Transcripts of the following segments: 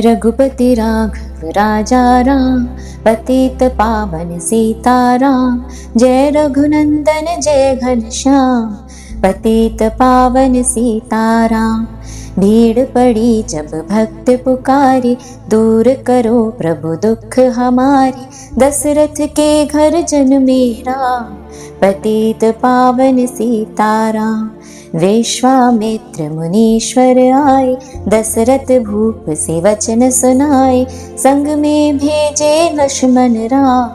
रघुपति राघव राजा राम, पतित पावन सीताराम। जय रघुनंदन जय घनश्याम, पतित पावन सीताराम। भीड़ पड़ी जब भक्त पुकारे, दूर करो प्रभु दुख हमारे। दशरथ के घर जन्मे राम, पतित पावन सीताराम। विश्वामित्र मुनीश्वर आए, दशरथ भूप से वचन सुनाए। संग में भेजे लक्ष्मण राम,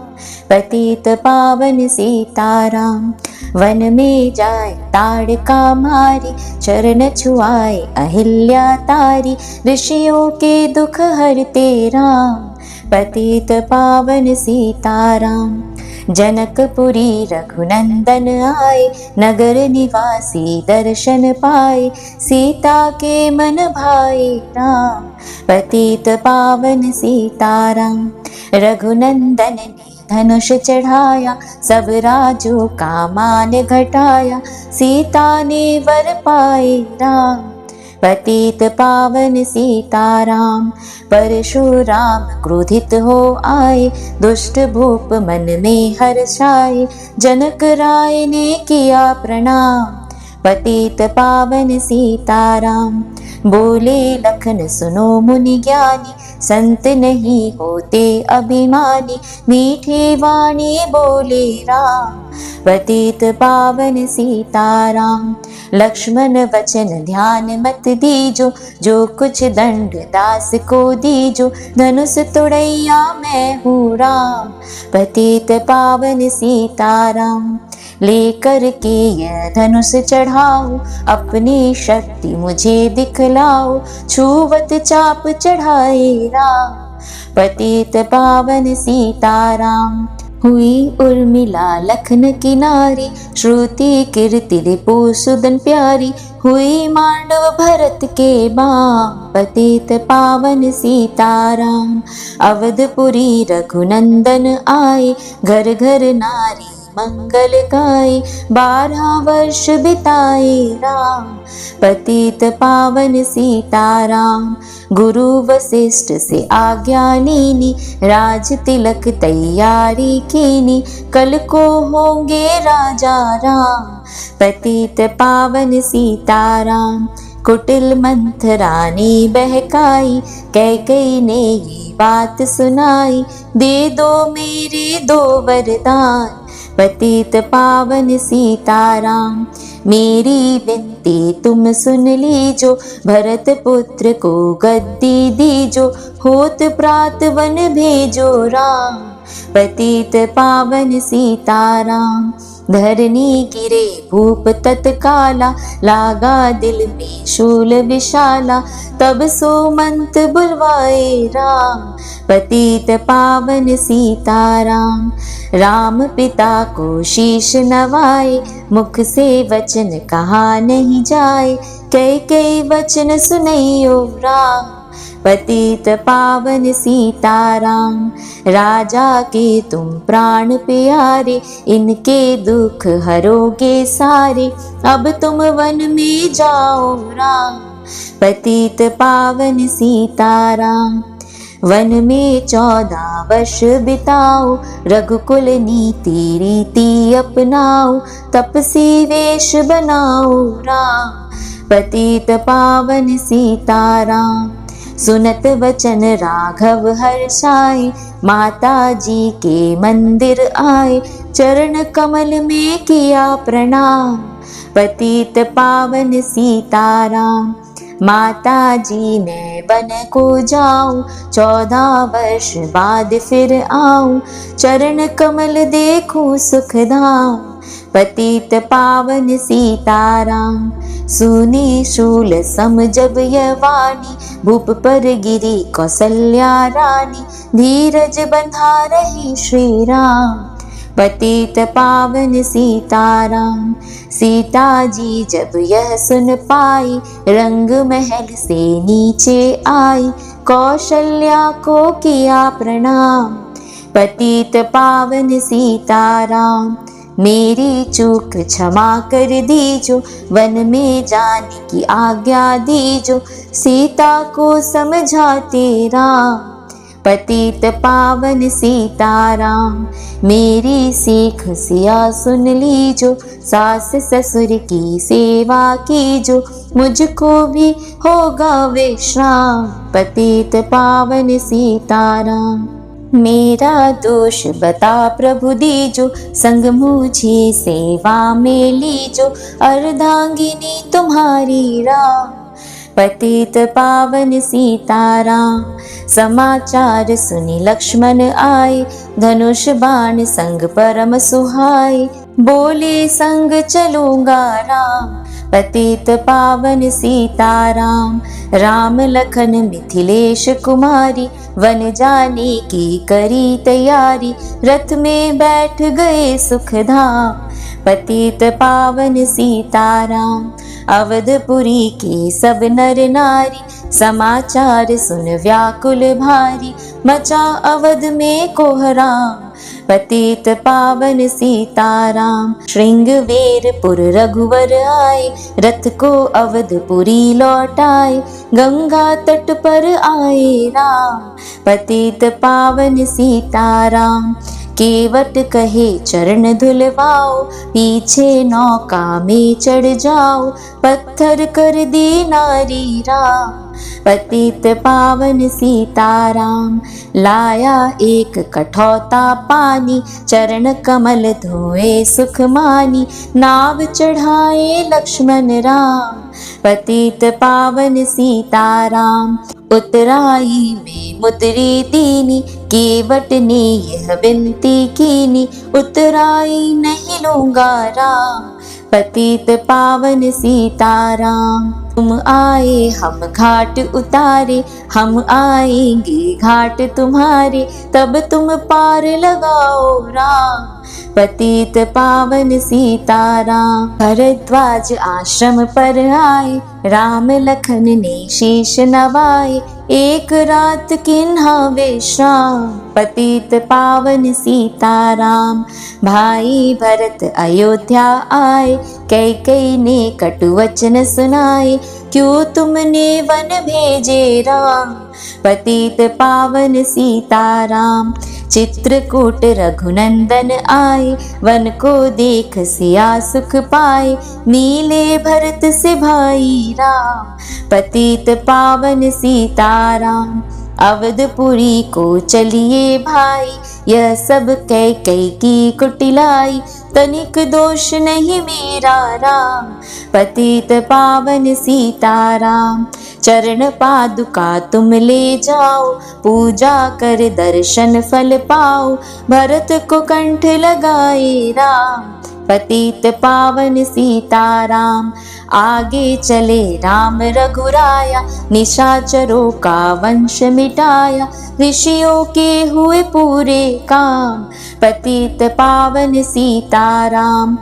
पतित पावन सीताराम। वन में जाए ताड़का मारी, चरण छुआए अहिल्या तारी। ऋषियों के दुख हरते राम, पतित पावन सीताराम। जनकपुरी रघुनंदन आए, नगर निवासी दर्शन पाए। सीता के मन भाए राम, पतित पावन सीताराम। रघुनंदन ने धनुष चढ़ाया, सब राजों का मान घटाया। सीता ने वर पाए राम, पतित पावन सीताराम। परशुराम क्रोधित हो आए, दुष्ट भूप मन में हर्षाए। जनक राय ने किया प्रणाम, पतित पावन सीताराम। बोले लखन सुनो मुनि ज्ञानी, संत नहीं होते अभिमानी। मीठी वाणी बोले राम, पतित पावन सीताराम। लक्ष्मण वचन ध्यान मत दीजो, जो कुछ दंड दास को दीजो। धनुष तोड़ैया मैं हूँ राम, पतित पावन सीताराम। लेकर के यह धनुष चढ़ाओ, अपनी शक्ति मुझे दिखलाओ। छुवत चाप चढ़ाए राम, पतित पावन सीताराम। हुई उर्मिला लखन किनारी, श्रुति कीर्ति रिपु सुदन प्यारी। हुई मांडव भरत के बाम, पतित पावन सीताराम। अवधपुरी रघुनंदन आए, घर घर नारी मंगल गाए। 12 वर्ष बिताए राम, पतित पावन सीताराम। गुरु वशिष्ठ से आज्ञा लीनी, राज तिलक तैयारी कीनी। कल को होंगे राजा राम, पतित पावन सीताराम। कुटिल मंथरा ने बहकाई, कैकेयी ने ये बात सुनाई। दे दो मेरे 2 वरदान, पतित पावन सीताराम। मेरी विनती तुम सुन लीजो, भरत पुत्र को गद्दी दीजो। होत प्रात वन भेजो राम, पतित पावन सीताराम। धरनी गिरे भूप तत्काला, लागा दिल में शूल विशाला। तब सोमंत बुलवाए राम, पतित पावन सीताराम। राम पिता को शीश नवाए, मुख से वचन कहा नहीं जाए। कैकेयी वचन सुनैयो राम, पतित पावन सीताराम। राजा के तुम प्राण प्यारे, इनके दुख हरोगे सारे। अब तुम वन में जाओ राम, पतित पावन सीताराम। वन में 14 वर्ष बिताओ, रघुकुल नीति रीति अपनाओ। तपसी वेश बनाओ राम, पतित पावन सीताराम। सुनत वचन राघव हर्षाए, माता जी के मंदिर आए। चरण कमल में किया प्रणाम, पतित पावन सीताराम। माता जी मैं वन को जाऊं, 14 वर्ष बाद फिर आऊं। चरण कमल देखूं सुखधाम, पतित पावन सीताराम। सुनी शूल सम जब यह वाणी, भूप पर गिरी कौसल्या रानी। धीरज बंधा रही श्री राम, पतित पावन सीताराम। सीता जी जब यह सुन पाई, रंग महल से नीचे आई। कौशल्या को किया प्रणाम, पतित पावन सीताराम। मेरी चूक क्षमा कर दीजो, वन में जाने की आज्ञा दीजो, सीता को समझाते राम। पतित पावन सीताराम, मेरी सीख सिया सुन लीजो, सास ससुर की सेवा कीजो, मुझको भी होगा विश्राम। पतित पावन सीताराम, मेरा दोष बता प्रभु दीजो, संग मुझे सेवा में लीजो, अर्धांगिनी तुम्हारी राम। पतित पावन सीताराम, समाचार सुनी लक्ष्मण आए, धनुष बाण संग परम सुहाए, बोले संग चलूंगा राम। पतित पावन सीताराम, राम लखन मिथिलेश कुमारी, वन जाने की करी तैयारी, रथ में बैठ गए सुखधाम। पतित पावन सीताराम, अवधपुरी के सब नर नारी, समाचार सुन व्याकुल भारी, मचा अवध में कोहराम। पतित पावन सीताराम, श्रृंगवेरपुर रघुवर आए, रथ को अवधपुरी लौटाए, गंगा तट पर आए राम। पतित पावन सीताराम, केवट कहे चरण धुलवाओ, पीछे नौका में चढ़ जाओ, पत्थर कर दी नारी राम। पतित पावन सीताराम, लाया एक कठौता पानी, चरण कमल धोए सुख मानी, नाव चढ़ाए लक्ष्मण राम। पतित पावन सीताराम, उतराई में मुद्री दीनी, केवट ने यह विनती कीनी, उतराई नहीं लूंगा राम। पतित पावन सीताराम, तुम आए हम घाट उतारे, हम आएंगे घाट तुम्हारे, तब तुम पार लगाओ राम। पतित पावन सीताराम, भरद्वाज आश्रम पर आए, राम लखन ने शीश नवाए, एक रात किन्हा विश्राम। पतित पावन सीताराम, भाई भरत अयोध्या आए, कैकेयी ने कटु वचन सुनाए, क्यों तुमने वन भेजे राम। पतित पावन सीताराम, चित्रकूट रघुनंदन आए, वन को देख सिया सुख पाए, नीले भरत से भाई राम। पतित पावन सीताराम, अवधपुरी को चलिए भाई, यह सब कैकेयी की कुटिलाई, तनिक दोष नहीं मेरा राम। पतित पावन सीताराम, चरण पादुका तुम ले जाओ, पूजा कर दर्शन फल पाओ, भरत को कंठ लगाए राम। पतित पावन सीताराम, आगे चले राम रघुराया, निशाचरों का वंश मिटाया, ऋषियों के हुए पूरे काम। पतित पावन सीताराम,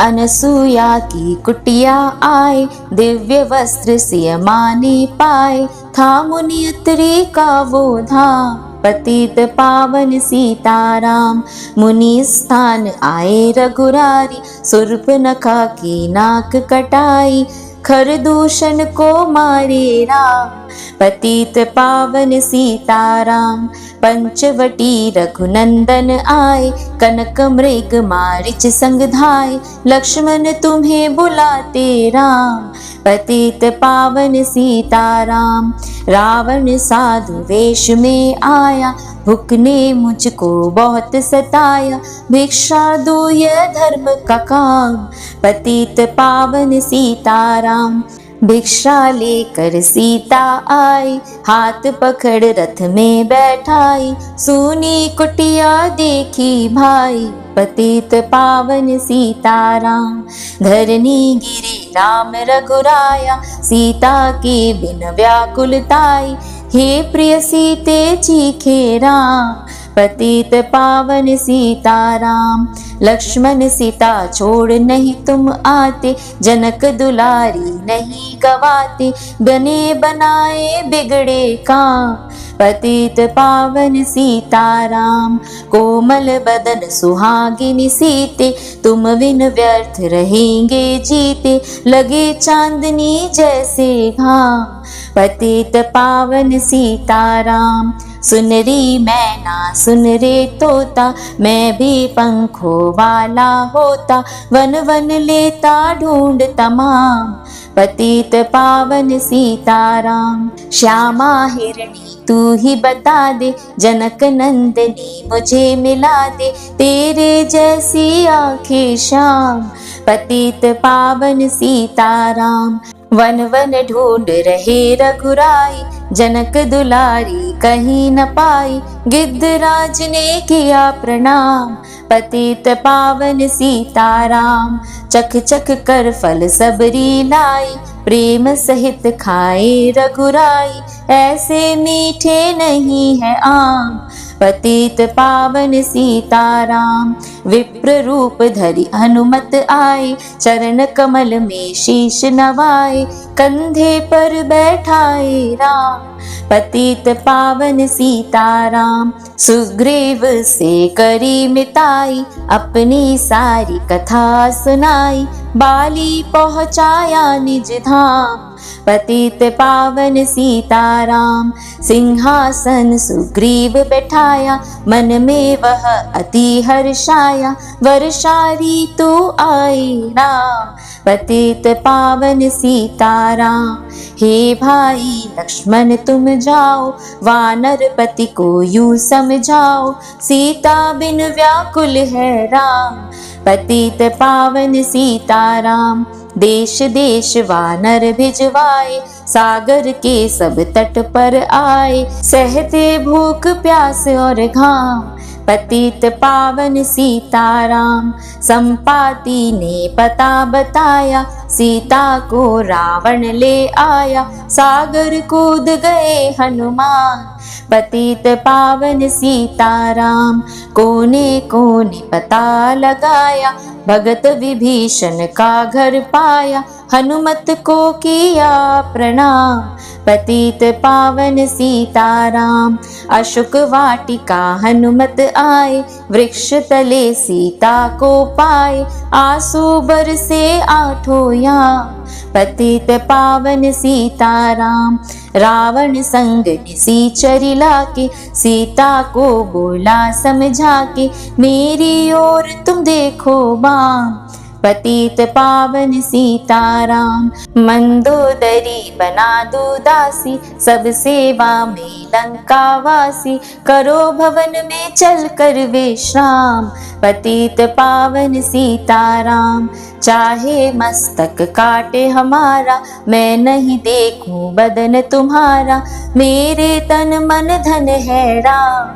अनसुया की कुटिया आए, दिव्य वस्त्र सिय माने पाए, था मुनि अत्रि का वो धाम। पतित पावन सीताराम, मुनि स्थान आए रघुरारी, शूर्पणखा की नाक कटाई, खरदूषण को मारे राम। पतित पावन सीताराम, पंचवटी रघुनंदन आए, कनक मृग मारिच संग धाय, लक्ष्मण तुम्हें बुलाते राम। पतित पावन सीताराम, रावण साधु वेश में आया, भूख ने मुझको बहुत सताया, भिक्षा दो यह धर्म का काम। पतित पावन सीताराम, भिक्षा लेकर सीता आई, हाथ पकड़ रथ में बैठाई, सूनी कुटिया देखी भाई। पतित पावन सीताराम, धरनी गिरे राम रघुराया, सीता के बिन व्याकुलताई, हे प्रिय सीते चीखे राम। पतित पावन सीताराम, लक्ष्मण सीता छोड़ नहीं तुम आते, जनक दुलारी नहीं गवाते, बने बनाए बिगड़े काम। पतित पावन सीताराम। कोमल बदन सुहागिनी सीते, तुम बिन व्यर्थ रहेंगे जीते, लगे चांदनी जैसे घाम। पतित पावन सीताराम। सुन री मैना सुन रे तोता, मैं भी पंखों वाला होता, वन वन लेता ढूंढ तमाम। पतित पावन सीताराम। श्यामा हिरणी तू ही बता दे, जनक नंदनी मुझे मिला दे, तेरे जैसी आंखें श्याम। पतित पावन सीताराम। वन वन ढूंढ रहे रघुराई, जनक दुलारी कहीं न पाई, गिद्धराज ने किया प्रणाम। पतित पावन सीताराम। चख चख कर फल सबरी लाई, प्रेम सहित खाए रघुराई, ऐसे मीठे नहीं है आम। पतित पावन सीताराम। विप्र रूप धरि हनुमत आए, चरण कमल में शीश नवाए, कंधे पर बैठाए राम। पतित पावन सीताराम। सुग्रीव से करी मिताई, अपनी सारी कथा सुनाई, बाली पहुँचाया निज धाम। पतित पावन सीताराम। सिंहासन सुग्रीव बैठाया, मन में वह अति हर्षाया, वर्षा ऋतु आई राम। पतित पावन सीताराम। हे भाई लक्ष्मण तुम जाओ, वानर पति को यूं समझाओ, सीता बिन व्याकुल है राम। पतित पावन सीताराम। देश देश वानर भिजवाए, सागर के सब तट पर आए, सहते भूख प्यास और घाम। पतित पावन सीताराम। संपाति ने पता बताया, सीता को रावण ले आया, सागर कूद गए हनुमान। पतित पावन सीताराम। कोने कोने पता लगाया, भगत विभीषण का घर पाया, हनुमत को किया प्रणाम। पतित पावन सीताराम। अशोक वाटिका हनुमत आए, वृक्ष तले सीता को पाए, आंसू बरसे आठों याम। पतित पावन सीताराम। रावण संग निशाचर लाके, सीता को बोला समझा के, मेरी ओर तुम देखो बाम। पतित पावन सीताराम। मंदोदरी बना दो दासी, सब सेवा में लंका वासी, करो भवन में चल कर विश्राम। पतित पावन सीताराम। चाहे मस्तक काटे हमारा, मैं नहीं देखूं बदन तुम्हारा, मेरे तन मन धन है राम।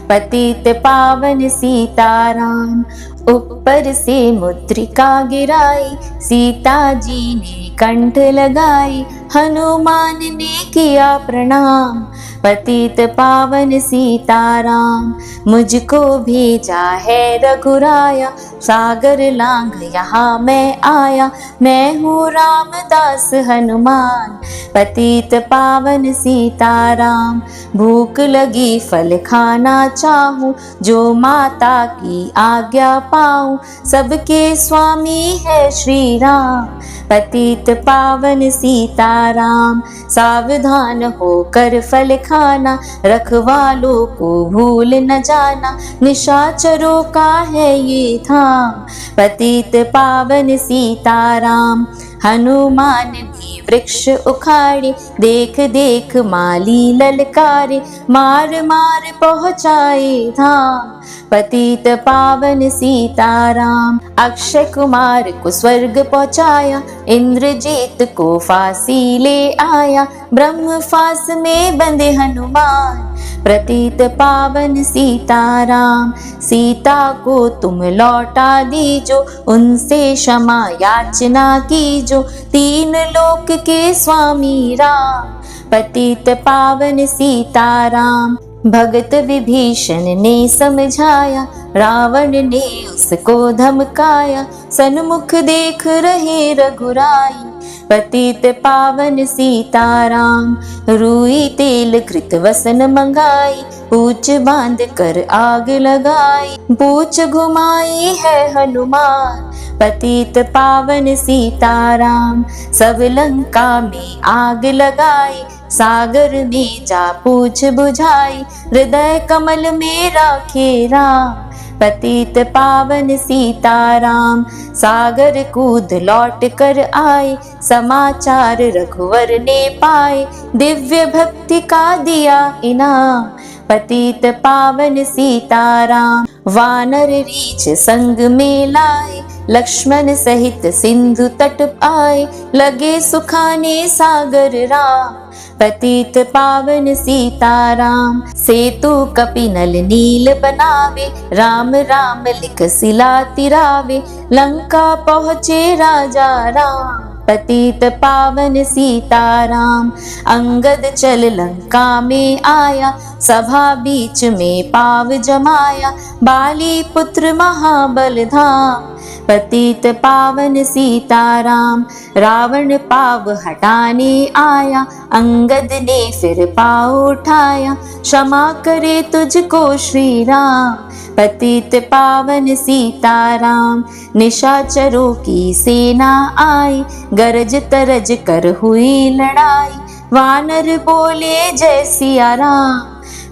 पतित पावन सीताराम। ऊपर से मुद्रिका गिराई, सीता जी ने कंठ लगाई, हनुमान ने किया प्रणाम। पतित पावन सीताराम। मुझको भेजा है रघुराया, सागर लांघ यहाँ मैं आया, मैं हूँ रामदास हनुमान। पतित पावन सीताराम। भूख लगी फल खाना चाहूं, जो माता की आज्ञा पाऊं, सबके स्वामी है श्री राम। पतित पावन सीताराम। सावधान होकर फल खाना, रखवालों को भूल न जाना, निशाचरों का है ये धाम। पतित पावन सीताराम। हनुमान भी वृक्ष उखाड़े, देख देख माली ललकारे, मार मार पहुँचाए धाम। पतित पावन सीताराम। अक्षय कुमार को स्वर्ग पहुँचाया, इंद्रजीत को फांसी ले आया, ब्रह्म फांस में बंधे हनुमान। पतित पावन सीताराम। सीता को तुम लौटा दीजो, उनसे क्षमा याचना कीजो, तीन लोक के स्वामी राम। पतित पावन सीताराम। भगत विभीषण ने समझाया, रावण ने उसको धमकाया, सन्मुख देख रहे रघुराई। पतित पावन सीताराम। रुई तेल घृत वसन मंगाई, पूछ बांध कर आग लगाई, पूछ घुमाई है हनुमान। पतित पावन सीताराम। सब लंका में आग लगाई, सागर में जा पूछ बुझाई, हृदय कमल में राखे राम। पतित पावन सीताराम। सागर कूद लौट कर आए, समाचार रघुवर ने पाए, दिव्य भक्ति का दिया इनाम। पतित पावन सीताराम। वानर रीछ संग में लाए, लक्ष्मण सहित सिंधु तट आए, लगे सुखाने सागर राम। पतित पावन सीताराम। सेतु कपिनल नील बनावे, राम राम लिख सिला तिरावे, लंका पहुँचे राजा राम। पतित पावन सीताराम। अंगद चल लंका में आया, सभा बीच में पाव जमाया, बाली पुत्र महाबल धाम। पतित पावन सीताराम। रावण पाव हटाने आया, अंगद ने फिर पाव उठाया, क्षमा करे तुझको श्री राम। पतित पावन सीताराम। निशाचरों की सेना आई, गरज तरज कर हुई लड़ाई, वानर बोले जय सिया राम।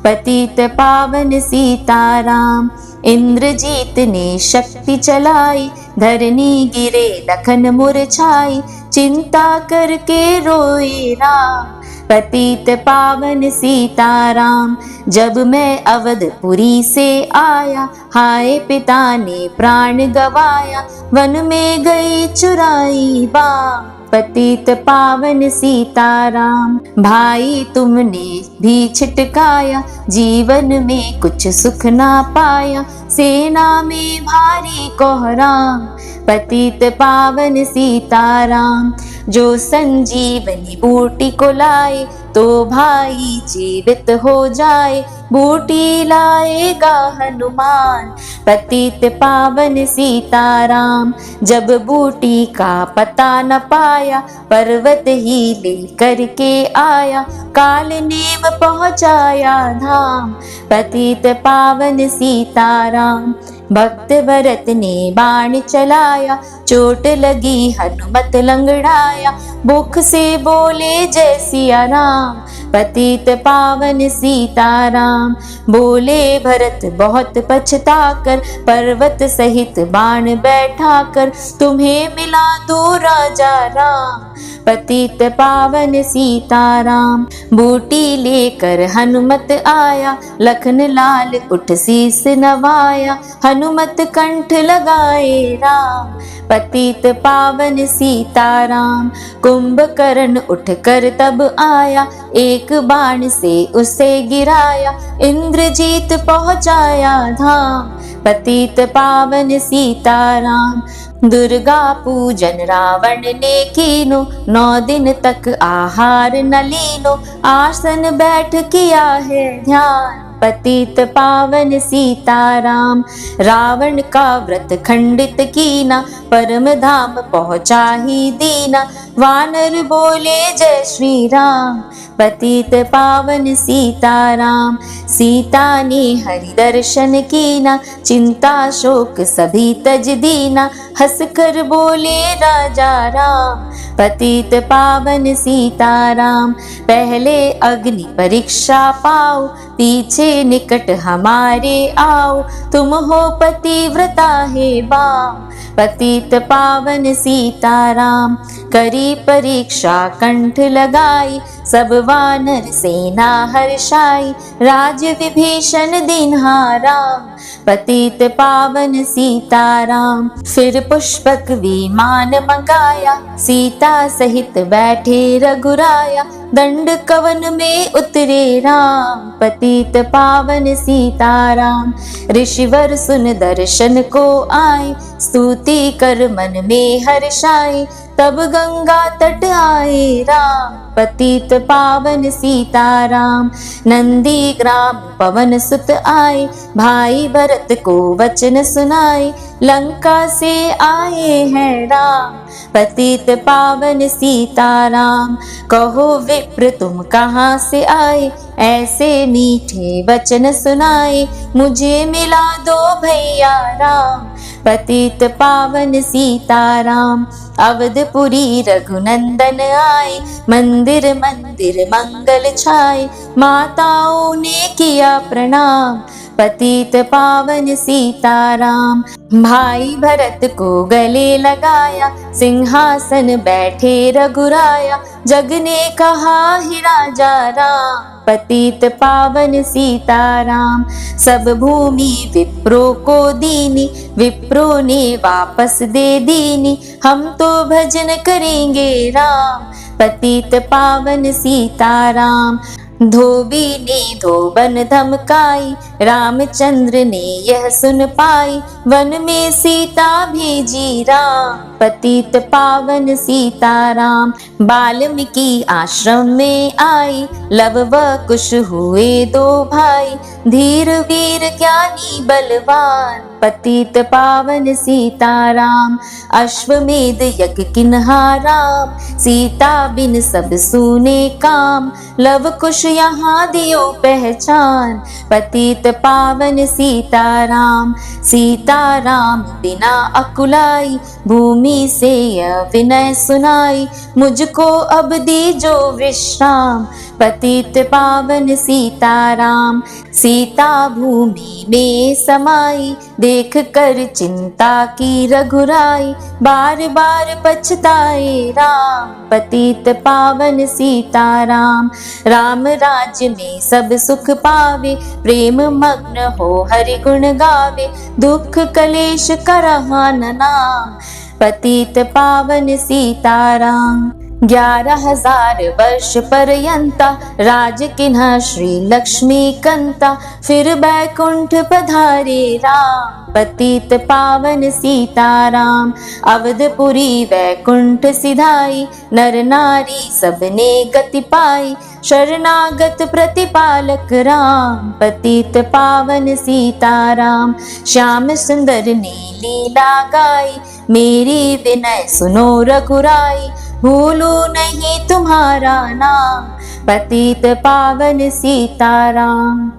पतित पावन सीताराम। इंद्रजीत ने शक्ति चलाई, धरनी गिरे लखन मुरझाई, चिंता करके रोए राम। पतित पावन सीताराम। जब मैं अवधपुरी से आया, हाय पिता ने प्राण गवाया, वन में गई चुराई बाम। पतित पावन सीताराम। भाई तुमने भी छिटकाया, जीवन में कुछ सुख ना पाया, सेना में भारी कोहराम। पतित पावन सीताराम। जो संजीवनी बूटी को लाए, तो भाई जीवित हो जाए, बूटी लाएगा हनुमान। पतित पावन सीताराम। जब बूटी का पता न पाया, पर्वत ही लेकर के आया, काल नेम पहुँचाया धाम। पतित पावन सीताराम। भक्त भरत ने बाण चलाया, चोट लगी हनुमत लंगड़ाया, मुख से बोले जय सिया राम। पतित पावन सीताराम। बोले भरत बहुत पछता कर, पर्वत सहित बाण बैठा कर, तुम्हें मिला दो राजा राम। पतित पावन सीताराम। बूटी लेकर हनुमत आया, लखन लाल उठ शीस नवाया, हनुमत कंठ लगाए राम। पतित पावन सीताराम। कुंभकर्ण उठ कर तब आया, एक बाण से उसे गिराया, इंद्रजीत पहुँचाया धाम। पतित पावन सीताराम। दुर्गा पूजन रावण ने कीनो, 9 दिन तक आहार न लीनो, आसन बैठ किया है ध्यान। पतित पावन सीताराम। रावण का व्रत खंडित कीना, परम धाम पहुँचा ही दीना, वानर बोले जय श्री राम। पतित पावन सीताराम। सीता ने हरि दर्शन कीना, चिंता शोक सभी तज दीना, हंस कर बोले राजा राम। पतित पावन सीताराम। पहले अग्नि परीक्षा पाओ, पीछे निकट हमारे आओ, तुम हो पतिव्रता है बाम। पतित पावन सीताराम। करी परीक्षा कंठ लगाई, सब वानर सेना हर्षाई, राज विभीषण दीन्हा राम। पतित पावन सीताराम। फिर पुष्पक विमान मंगाया, सीता सहित बैठे रघुराया, दंड कवन में उतरे राम। पतित पावन सीताराम। ऋषिवर सुन दर्शन को आए, स्तुति कर मन में हर्षाई, तब गंगा तट आए राम, पतित पावन सीताराम। नंदी ग्राम पवन सुत आए, भाई भरत को वचन सुनाए, लंका से आए हैं राम, पतित पावन सीताराम। कहो विप्र तुम कहाँ से आए, ऐसे मीठे वचन सुनाए, मुझे मिला दो भैया राम, पतित पावन सीताराम। अवधपुरी रघुनंदन आए, मंदिर मंदिर मंगल छाए, माताओं ने किया प्रणाम, पतित पावन सीताराम। भाई भरत को गले लगाया, सिंहासन बैठे रघुराया, जग ने कहा ही राजा राम, पतित पावन सीताराम। सब भूमि विप्रो को दीनी, विप्रो ने वापस दे दीनी, हम तो भजन करेंगे राम, पतित पावन सीताराम। धोबी ने धोबन धमकाई, रामचंद्र ने यह सुन पाई, वन में सीता भेजी राम, पतित पावन सीताराम। वाल्मीकि आश्रम में आई, लव व कुश हुए दो भाई, धीर वीर ज्ञानी बलवान, पतित पावन सीताराम। अश्वमेध यज्ञ किन्हा राम, सीता बिन सब सूने काम, लव कुश यहाँ दियो पहचान, पतित पावन सीताराम। सीताराम बिना अकुलाई, भूमि से यह विनय सुनाई, मुझको अब दीजो विश्राम, पतित पावन सीताराम। सीता भूमि में समाई, देख कर चिंता की रघुराई, बार बार पछताए राम, पतित पावन सीताराम। राम राज्य में सब सुख पावे, प्रेम मग्न हो हरि गुण गावे, दुख कलेश करहा न नाम, पतित पावन सीताराम। 11,000 वर्ष पर्यंता, राज किन्हा श्री लक्ष्मी कंता, फिर बैकुंठ पधारे राम, पतित पावन सीताराम। अवधपुरी वैकुंठ सिधाई, नर नारी सबने गति पाई, शरणागत प्रतिपालक राम, पतित पावन सीताराम। श्याम सुंदर ने लीला गाई, मेरी विनय सुनो रघुराई, भूलू नहीं तुम्हारा नाम, पतित पावन सीताराम।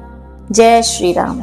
जय श्री राम।